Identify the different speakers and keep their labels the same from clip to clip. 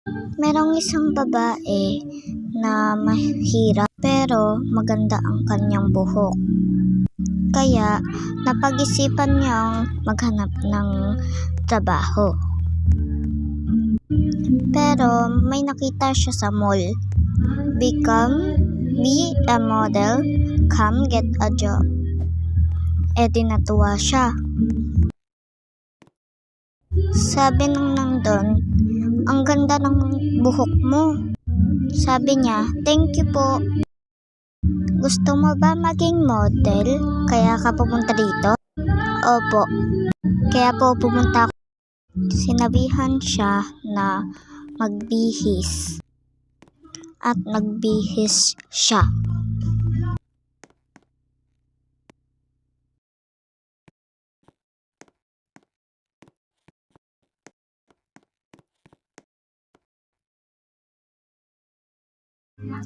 Speaker 1: Merong isang babae na mahirap pero maganda ang kanyang buhok. Kaya napag-isipan niyang maghanap ng trabaho. Pero may nakita siya sa mall. Be a model, come get a job. Di natuwa siya. Sabi nung nandun, ang ganda ng buhok mo. Sabi niya, thank you po. Gusto mo ba maging model? Kaya ka pumunta dito? Opo. Kaya po pumunta ako. Sinabihan siya na magbihis. At nagbihis siya.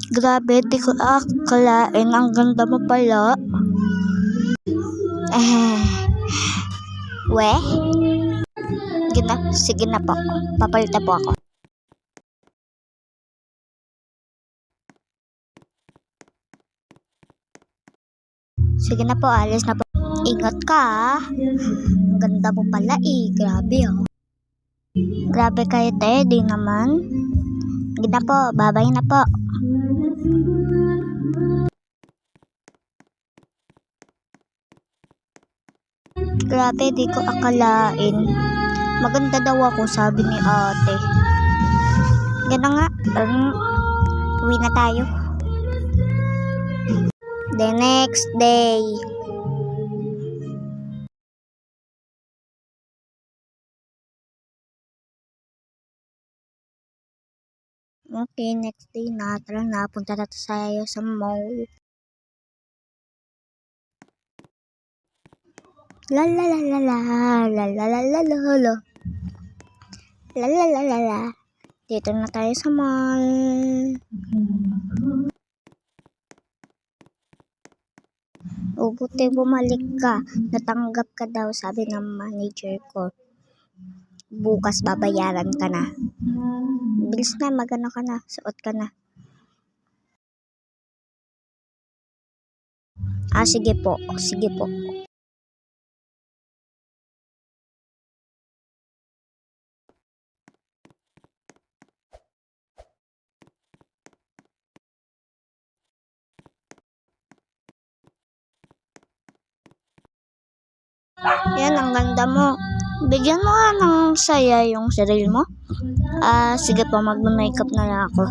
Speaker 1: Grabe, di ko akalain. Ang ganda mo pala. Sige na po. Papalitan po ako. Sige na po, alis na po. Ingat ka ah. Ang ganda mo pala Grabe oh. Grabe kayo di naman. Sige na po, babay na po. Grabe, di ko akalain. Maganda daw ako, sabi ni ate. Gano'n nga. Uwi na tayo. The next day. Okay, next day na. Tara na, punta na tayo sa mall. La la la la la la la la la la la la la la la la. Dito na tayo sa mall. Buti bumalik ka. Natanggap ka daw, sabi ng manager ko. Bukas babayaran ka na. Bilis na, magano ka na. Suot ka na. Sige po. Sige po. Yan, ang ganda mo. Bigyan mo nga ng saya yung sarili mo. Sige po, mag-makeup na lang ako.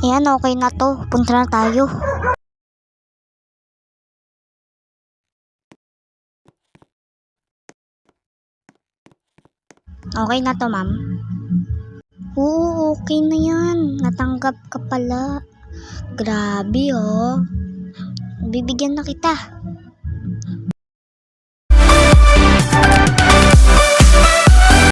Speaker 1: Ayan, okay na to. Punta na tayo. Okay na to, ma'am. Oo, okay na yan. Natanggap ka pala. Grabe oh. Bibigyan na kita.